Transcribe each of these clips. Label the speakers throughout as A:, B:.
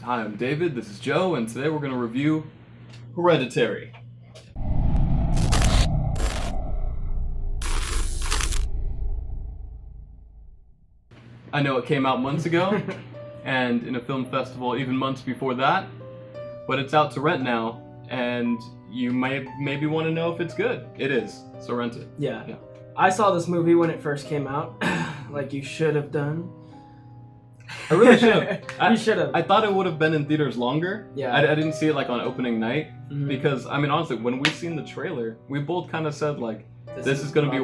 A: Hi, I'm David, this is Joe, and today we're going to review Hereditary. I know it came out months ago, and in a film festival even months before that, but it's out to rent now, and you maybe want to know if it's good. It is, so rent it.
B: Yeah. I saw this movie when it first came out, like you should have done.
A: I really should have.
B: You should have.
A: I thought it would have been in theaters longer.
B: Yeah.
A: I didn't see it like on opening night,
B: Because
A: because, I mean, honestly, when we seen the trailer, we both kind of said, like, this is going to be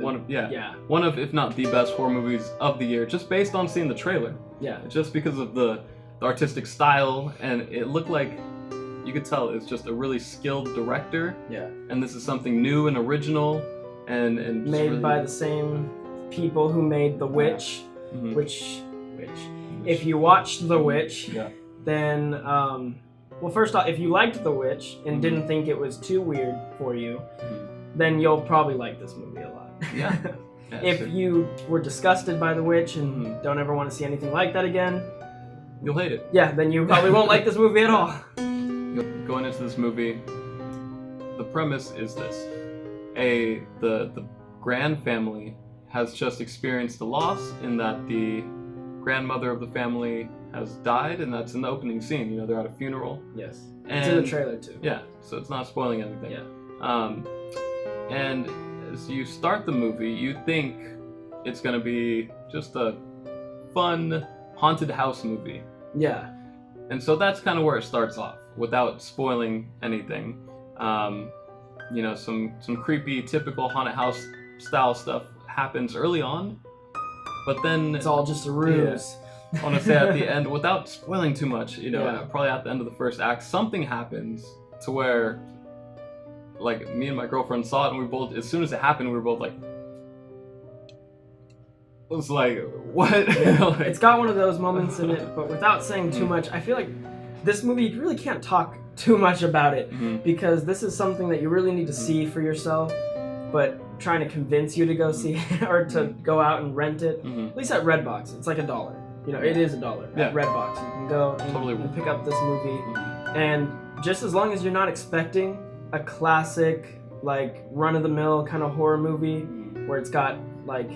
A: one of, one of, if not the best horror movies of the year, just based on seeing the trailer.
B: Yeah.
A: Just because of the artistic style, and it looked like, you could tell it's just a really skilled director.
B: Yeah.
A: And this is something new and original, and
B: Made
A: really,
B: by the same people who made The Witch,
A: Mhm.
B: which, if you watched The Witch,
A: Yeah.
B: then, well, first off, if you liked The Witch and didn't think it was too weird for you, then you'll probably like this movie a lot.
A: Yeah.
B: If you were disgusted by The Witch and don't ever want to see anything like that again,
A: You'll hate it.
B: yeah, then you probably won't like this movie at all.
A: Going into this movie, the premise is this: the Grand family has just experienced a loss in that the grandmother of the family has died, and that's in the opening scene. You know, they're at a funeral.
B: Yes.
A: And
B: It's in the trailer too.
A: Yeah, so it's not spoiling anything.
B: Yeah.
A: And as you start the movie, you think it's gonna be just a fun haunted house movie.
B: Yeah.
A: And so that's kind of where it starts off, without spoiling anything. You know, some creepy, typical haunted house style stuff happens early on, but then
B: It's all just a ruse.
A: I want to say at the end, without spoiling too much, you know,
B: Yeah.
A: probably at the end of the first act, something happens to where, like, me and my girlfriend saw it, and we both, as soon as it happened, we were both like, it was like, what? Like,
B: It's got one of those moments in it, but without saying too much, I feel like this movie, you really can't talk too much about it, because this is something that you really need to see for yourself, but trying to convince you to go see it or to go out and rent it, at least at Redbox, it's like $1. You know, it is $1
A: Yeah.
B: at Redbox. You can go and,
A: Totally.
B: and pick up this movie, and just as long as you're not expecting a classic, like, run-of-the-mill kind of horror movie where it's got, like...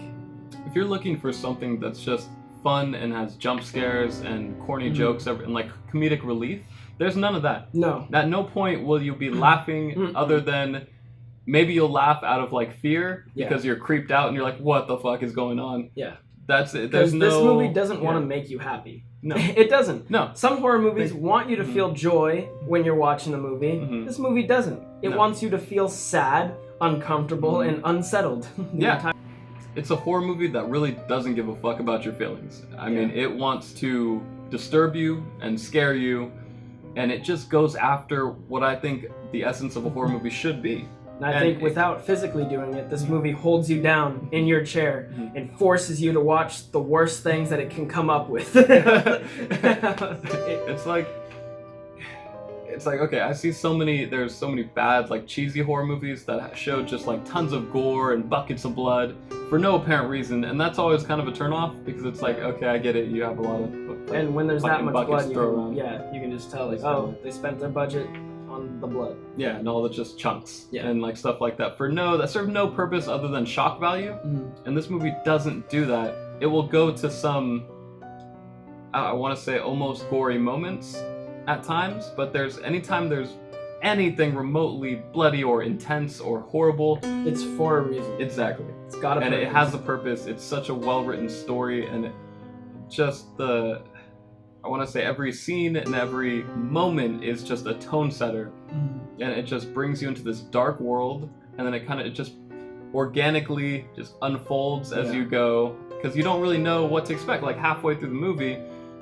A: If you're looking for something that's just fun and has jump scares and corny jokes and like comedic relief, there's none of that.
B: No.
A: At no point will you be laughing other than maybe you'll laugh out of like fear because you're creeped out and you're like, what the fuck is going on?
B: Yeah.
A: That's it.
B: Because
A: There's no.
B: this movie doesn't want to make you happy.
A: No.
B: It doesn't.
A: No.
B: Some horror movies want you to feel joy when you're watching the movie. This movie doesn't. It wants you to feel sad, uncomfortable, and unsettled.
A: Yeah. It's a horror movie that really doesn't give a fuck about your feelings. I mean, it wants to disturb you and scare you, and it just goes after what I think the essence of a horror movie should be.
B: And I think without physically doing it, this movie holds you down in your chair and forces you to watch the worst things that it can come up with.
A: It's like, okay, I see there's so many bad, like, cheesy horror movies that show just, like, tons of gore and buckets of blood for no apparent reason, and that's always kind of a turnoff, because it's like, okay, I get it, you have a lot of, like,
B: and when there's that
A: fucking
B: much
A: buckets
B: blood,
A: thrown around.
B: you can just tell, like, oh, they spent their budget on the blood.
A: Yeah, and all the just chunks
B: Yeah.
A: and like stuff like that that serve no purpose other than shock value. And this movie doesn't do that. It will go to some, I want to say, almost gory moments at times, but anytime there's anything remotely bloody or intense or horrible,
B: It's for a reason.
A: exactly.
B: It's got a
A: And
B: purpose.
A: it has a purpose. It's such a well-written story, and I want to say every scene and every moment is just a tone setter, and it just brings you into this dark world, and then it just organically just unfolds as you go, because you don't really know what to expect. Like halfway through the movie,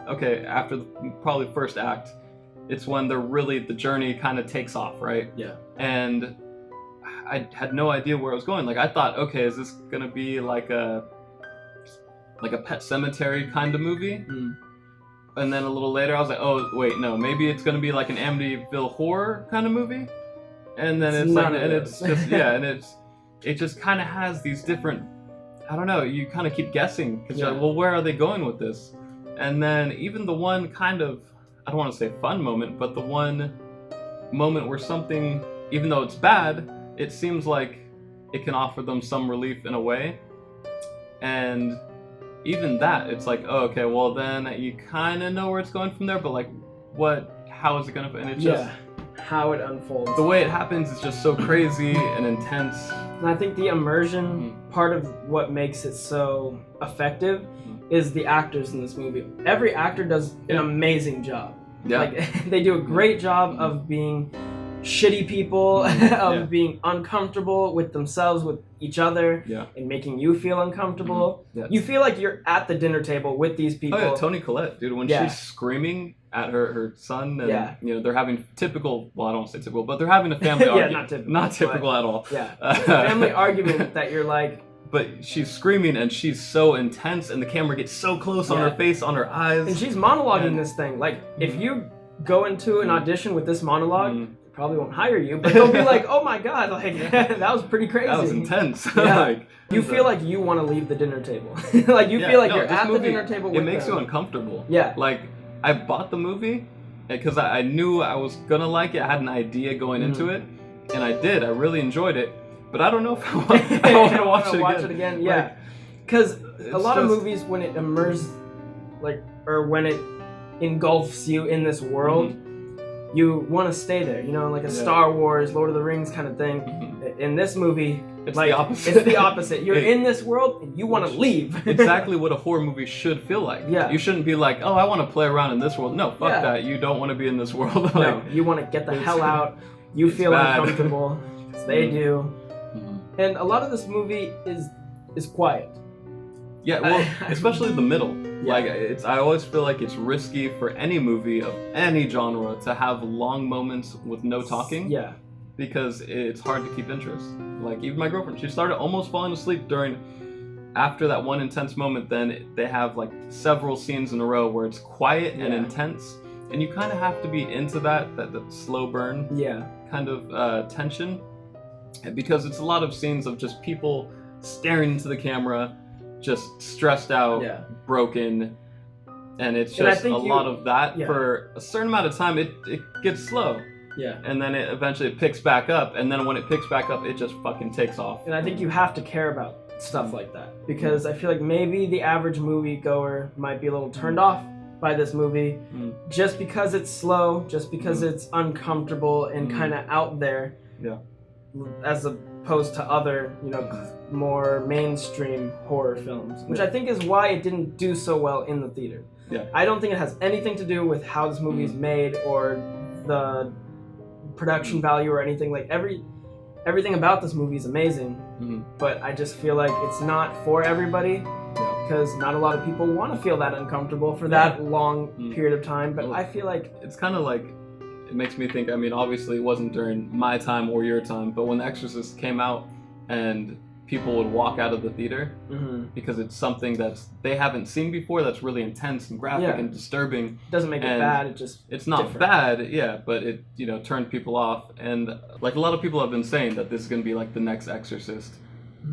A: okay, after probably the first act, it's when the journey kind of takes off, right?
B: Yeah.
A: And I had no idea where I was going. Like, I thought, okay, is this gonna be like a Pet Sematary kind of movie? And then a little later, I was like, oh, wait, no, maybe it's gonna be like an Amityville Horror kind of movie. And then it's like, and it's just, and it just kind of has these different, I don't know, you kind of keep guessing, because you're like, well, where are they going with this? And then even the one kind of, I don't want to say fun moment, but the one moment where something, even though it's bad, it seems like it can offer them some relief in a way. And even that, it's like, oh, okay, well then you kind of know where it's going from there, but like, how is it gonna, and it's just,
B: how it unfolds.
A: The way it happens is just so crazy and intense.
B: And I think the immersion part of what makes it so effective is the actors in this movie. Every actor does an amazing job.
A: Yeah.
B: Like, they do a great job of being shitty people, of being uncomfortable with themselves, with each other, and making you feel uncomfortable. You feel like you're at the dinner table with these people.
A: Oh yeah, Toni Collette, dude, when she's screaming at her son, and you know, they're having typical, well, I don't want to say typical, but they're having a family argument. Not typical at all.
B: Yeah, it's a family argument that you're like...
A: But she's screaming, and she's so intense, and the camera gets so close on her face, on her eyes.
B: And she's monologuing this thing. Like, if you go into an audition with this monologue, probably won't hire you, but they'll be like, oh my god, like, that was pretty crazy.
A: That was intense.
B: Like, you feel like you want to leave the dinner table. Like, you feel like you're at the dinner table with
A: them. It makes you uncomfortable.
B: Yeah.
A: Like, I bought the movie because I knew I was gonna like it. I had an idea going into it, and I did. I really enjoyed it, but I don't know if I want to watch it again.
B: Yeah. Because a lot of movies, when it immerses, like, or when it engulfs you in this world, you want to stay there, you know, like a Star Wars, Lord of the Rings kind of thing. In this movie,
A: it's
B: like,
A: the opposite.
B: It's the opposite. You're in this world and you want to leave.
A: Exactly what a horror movie should feel like. Yeah. You shouldn't be like, oh, I want to play around in this world. No, fuck that. You don't want to be in this world. Like,
B: no, you want to get the hell out. You feel uncomfortable. They do. And a lot of this movie is quiet.
A: Yeah, well, especially the middle. Like, I always feel like it's risky for any movie of any genre to have long moments with no talking. Yeah. Because it's hard to keep interest. Like, even my girlfriend, she started almost falling asleep after that one intense moment. Then they have like several scenes in a row where it's quiet and intense, and you kind of have to be into that slow burn kind of tension, because it's a lot of scenes of just people staring into the camera, just stressed out, broken, and it's just a lot of that for a certain amount of time. It gets slow. Yeah. And then it eventually picks back up, and then when it picks back up, it just fucking takes off.
B: And I think you have to care about stuff like that, because I feel like maybe the average moviegoer might be a little turned off by this movie just because it's slow, just because it's uncomfortable and kind of out there. Yeah. As opposed to other, you know, more mainstream horror films, which I think is why it didn't do so well in the theater. Yeah. I don't think it has anything to do with how this movie is made or the production value or anything. Like, everything about this movie is amazing, but I just feel like it's not for everybody, because not a lot of people want to feel that uncomfortable for that long period of time. But I feel like
A: it's kind of like, it makes me think, I mean, obviously it wasn't during my time or your time, but when The Exorcist came out and people would walk out of the theater because it's something that they haven't seen before, that's really intense and graphic and disturbing.
B: Doesn't make it bad,
A: it's not bad, but it, you know, turned people off. And like, a lot of people have been saying that this is going to be like the next Exorcist.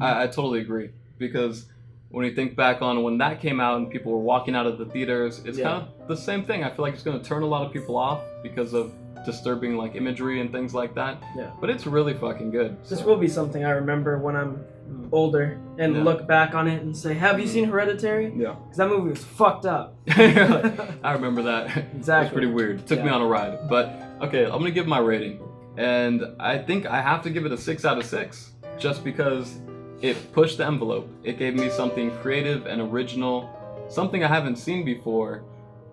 A: I totally agree, because when you think back on when that came out and people were walking out of the theaters, it's kind of the same thing. I feel like it's going to turn a lot of people off because of disturbing like imagery and things like that. Yeah. But it's really fucking good.
B: This will be something I remember when I'm older and look back on it and say, have you seen Hereditary? Yeah. Because that movie was fucked up.
A: I remember that. Exactly. It was pretty weird. It took me on a ride. But okay, I'm going to give my rating. And I think I have to give it a 6 out of 6. Just because it pushed the envelope. It gave me something creative and original, something I haven't seen before,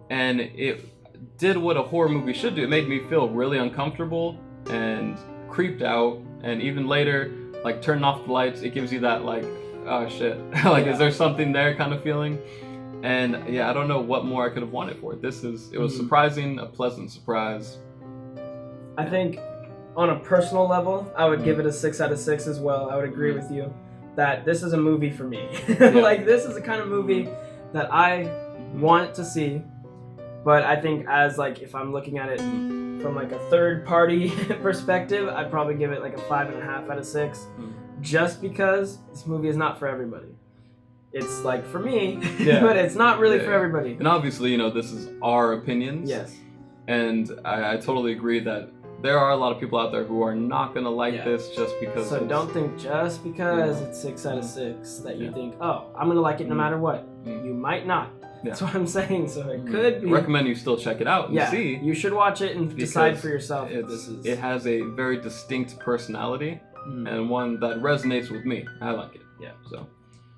A: and it did what a horror movie should do. It made me feel really uncomfortable and creeped out, and even later, like, turning off the lights, it gives you that, like, oh shit, like, is there something there kind of feeling? And I don't know what more I could have wanted for it. It was surprising, a pleasant surprise.
B: I think on a personal level, I would give it a 6 out of 6 as well. I would agree with you that this is a movie for me. Like, this is the kind of movie that I want to see, but I think as, like, if I'm looking at it from like a third party perspective, I'd probably give it like a 5.5 out of 6, just because this movie is not for everybody. It's like for me, but it's not really for everybody.
A: And obviously, you know, this is our opinions.
B: Yes.
A: And I totally agree that there are a lot of people out there who are not gonna like this just because.
B: So don't think just because it's 6 out of 6 that you think, oh, I'm gonna like it no matter what. You might not.
A: Yeah.
B: That's what I'm saying. So it could be.
A: Recommend you still check it out and see.
B: You should watch it and decide for yourself.
A: It has a very distinct personality and one that resonates with me. I like it.
B: Yeah.
A: So.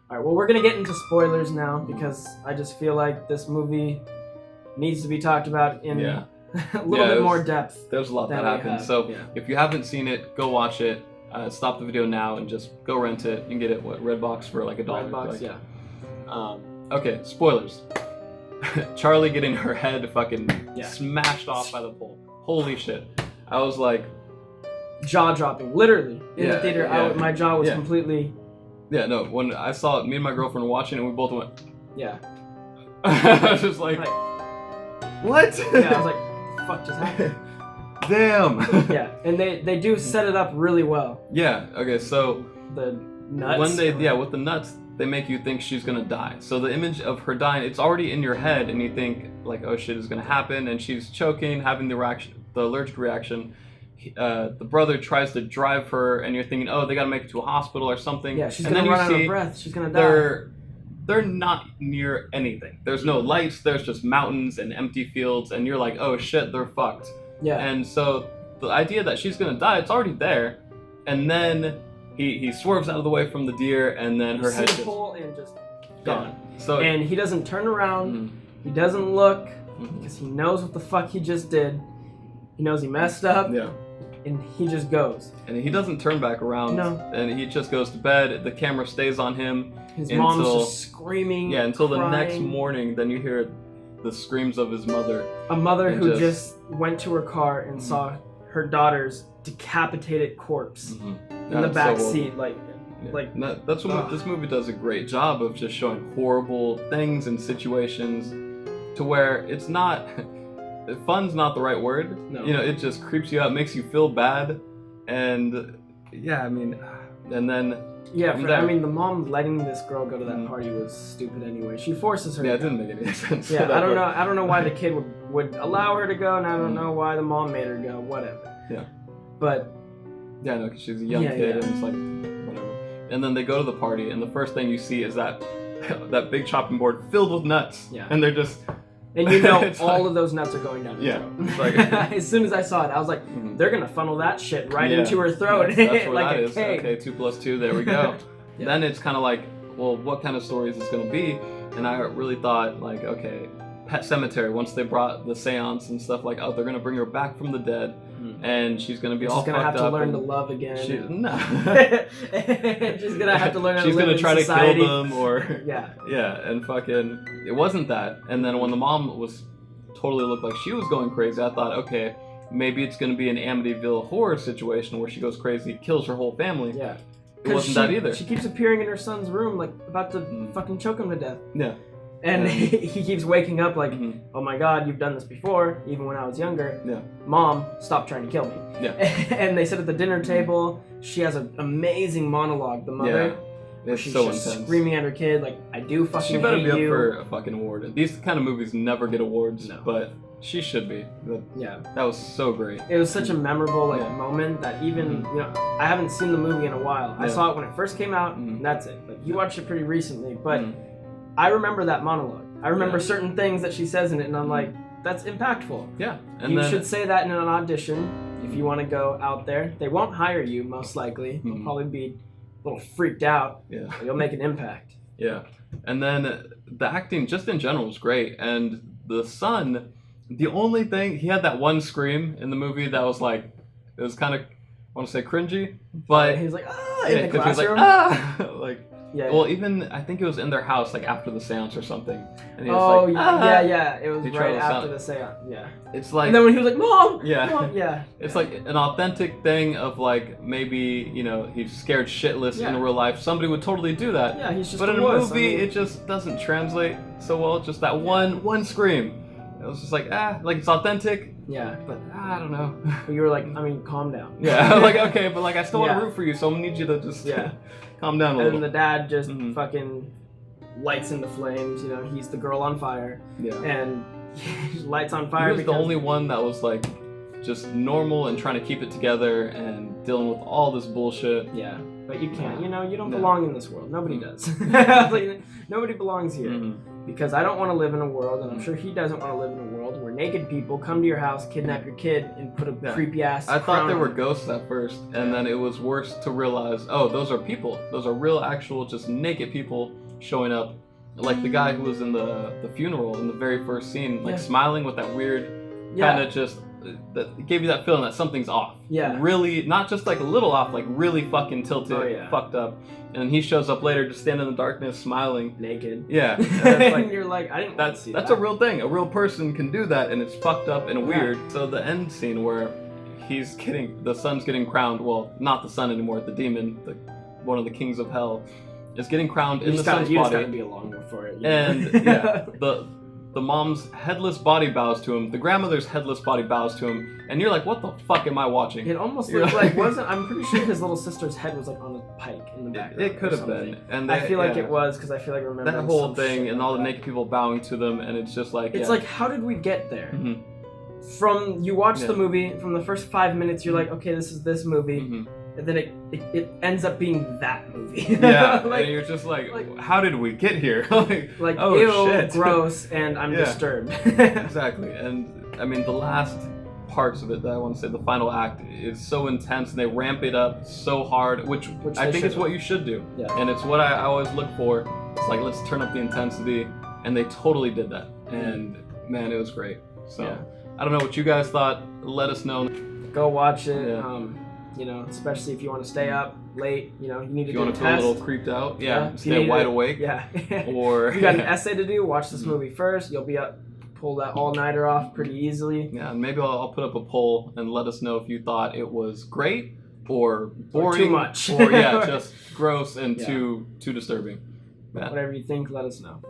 B: All right. Well, we're gonna get into spoilers now because I just feel like this movie needs to be talked about in a little bit more depth.
A: There's a lot that happens. So if you haven't seen it, go watch it. Stop the video now and just go rent it and get it. Redbox for like $1.
B: Redbox,
A: like, okay, spoilers. Charlie getting her head fucking smashed off by the pole. Holy shit! I was like,
B: jaw dropping, literally in the theater. My jaw was completely.
A: Yeah, no. When I saw it, me and my girlfriend were watching, and we both went.
B: Yeah.
A: I was just like what?
B: Yeah, I was like, what the fuck just happened?
A: Damn.
B: Yeah, and they do set it up really well.
A: Yeah. Okay. So
B: the nuts.
A: When they with the nuts, they make you think she's gonna die. So the image of her dying, it's already in your head, and you think like, oh shit is gonna happen, and she's choking, having the allergic reaction. The brother tries to drive her, and you're thinking, oh, they gotta make it to a hospital or something.
B: Yeah, she's gonna run out of breath. She's gonna die.
A: They're not near anything. There's no lights. There's just mountains and empty fields, and you're like, oh shit, they're fucked.
B: Yeah.
A: And so the idea that she's gonna die, it's already there, and then he swerves out of the way from the deer, and then her head
B: just pole and just gone.
A: Yeah. So
B: and he doesn't turn around. He doesn't look because he knows what the fuck he just did. He knows he messed up.
A: Yeah.
B: And he just goes.
A: And he doesn't turn back around.
B: No.
A: And he just goes to bed. The camera stays on him.
B: His mom's just screaming.
A: Yeah, until
B: crying.
A: the next morning, then you hear the screams of his mother.
B: A mother who just went to her car and saw her daughter's decapitated corpse in the back seat.
A: That's what this movie does a great job of, just showing horrible things and situations to where it's not. Fun's not the right word.
B: No.
A: You know, it just creeps you out, makes you feel bad, and yeah, I mean, and then
B: I mean, the mom letting this girl go to that party was stupid anyway. She forces her.
A: Yeah, it didn't make any sense.
B: Yeah, I don't know why the kid would allow her to go, and I don't know why the mom made her go. Whatever.
A: Yeah.
B: But.
A: Yeah, no, because she's a young kid, and it's like whatever. And then they go to the party, and the first thing you see is that big chopping board filled with nuts.
B: Yeah.
A: And they're just.
B: And you know all of those nuts are going down her throat.
A: It's like,
B: as soon as I saw it, I was like, they're going to funnel that shit right into her throat.
A: That's what
B: like
A: that
B: a
A: is.
B: cake.
A: Okay, 2 + 2, there we go. Then it's kind of like, well, what kind of story is this going to be? And I really thought, like, okay, Pet Cemetery, once they brought the seance and stuff, like, oh, they're going to bring her back from the dead, and she's going to be all fucked up.
B: She's going to have to learn to love again.
A: She's going
B: to have to learn how to live in society.
A: She's going to try to kill them, or...
B: Yeah,
A: and fucking... It wasn't that. And then when the mom totally looked like she was going crazy, I thought, okay, maybe it's going to be an Amityville horror situation where she goes crazy, kills her whole family.
B: Yeah.
A: It wasn't that either.
B: She keeps appearing in her son's room, like, about to fucking choke him to death.
A: Yeah.
B: And he keeps waking up like, oh my god, you've done this before, even when I was younger.
A: Yeah.
B: Mom, stop trying to kill me.
A: Yeah.
B: And they sit at the dinner table. She has an amazing monologue, the mother.
A: Yeah. It's
B: she's
A: so
B: just
A: intense.
B: Screaming at her kid, like, I do fucking hate you.
A: She better be up for a fucking award. These kind of movies never get awards,
B: No.
A: but she should be.
B: Yeah.
A: That was so great.
B: It was such a memorable moment that even, you know, I haven't seen the movie in a while. I saw it when it first came out, and that's it. Like, you watched it pretty recently, but I remember that monologue. I remember certain things that she says in it, and I'm like, that's impactful.
A: Yeah. And
B: you should say that in an audition if you want to go out there. They won't hire you, most likely. You'll probably be a little freaked out.
A: Yeah.
B: But you'll make an impact.
A: Yeah. And then the acting just in general was great. And the son, the only thing, he had that one scream in the movie that was like, it was kind of, I want to say cringy, but...
B: He was like, ah, in the classroom.
A: He was like, ah! Like,
B: yeah.
A: Well, even, I think it was in their house, like, after the seance or something. And he was like,
B: yeah. It was right after the seance, yeah.
A: It's like...
B: And then when he was like, Mom!
A: Yeah.
B: Mom! Yeah.
A: It's like an authentic thing of, like, maybe, you know, he's scared shitless in real life. Somebody would totally do that.
B: Yeah, he's just
A: But in a movie, it just doesn't translate so well. Just that one scream. It was just like, like, it's authentic.
B: Yeah.
A: But, I don't know.
B: But you were like, I mean, calm down.
A: Yeah, like, okay, but, like, I still want to root for you, so I'm gonna need you to just calm down a little.
B: And the dad just fucking lights into flames, you know, he's the girl on fire.
A: Yeah.
B: And lights on
A: He
B: fire.
A: was the only one that was like just normal and trying to keep it together and dealing with all this bullshit.
B: Yeah, but you can't. You know, you don't
A: No.
B: belong in this world. Nobody does. Like, nobody belongs here. Because I don't want to live in a world, and I'm sure he doesn't want to live in a world where naked people come to your house, kidnap your kid, and put a creepy ass.
A: I thought they
B: crown
A: were
B: on
A: ghosts at first, and then it was worse to realize, oh, those are people. Those are real, actual, just naked people showing up. Like the guy who was in the funeral in the very first scene, like smiling with that weird kind of just, that gave you that feeling that something's off.
B: Yeah.
A: Really, not just like a little off, like really fucking tilted, fucked up. And he shows up later just standing in the darkness smiling.
B: naked.
A: Yeah.
B: And you're like, I didn't want to see
A: That's
B: that.
A: a real thing. A real person can do that, and it's fucked up and weird. So the end scene where the son's getting crowned, well, not the son anymore, the demon, one of the kings of hell, is getting crowned in the son's
B: You just
A: body.
B: gotta be along for it.
A: And the mom's headless body bows to him, the grandmother's headless body bows to him, and you're like, what the fuck am I watching?
B: It almost looked like, I'm pretty sure his little sister's head was like on a pike in the background.
A: It could have been. And
B: I feel like it was, because I feel like I remember
A: that whole thing and all the naked people bowing to them, and it's just like,
B: it's like, how did we get there? From, you watch the movie, from the first 5 minutes, you're like, okay, this is this movie. And then it ends up being that movie.
A: Yeah,
B: like,
A: and you're just like, how did we get here?
B: like,
A: oh,
B: ew,
A: shit.
B: gross, and I'm disturbed.
A: Exactly. And I mean, the last parts of it that I want to say, the final act, is so intense, and they ramp it up so hard, which I think is what you should do.
B: Yeah.
A: And it's what I always look for. It's like, let's turn up the intensity, and they totally did that. And man, it was great. So I don't know what you guys thought. Let us know.
B: Go watch it. You know, especially if you want to stay up late, you know, you need to do a test.
A: If you want to feel a little creeped out, stay wide awake.
B: Yeah.
A: Or
B: you got an essay to do, watch this movie first. You'll be up, pull that all-nighter off pretty easily.
A: Yeah, and maybe I'll put up a poll and let us know if you thought it was great or boring.
B: Or too much.
A: Or just gross and too disturbing.
B: Whatever you think, let us know.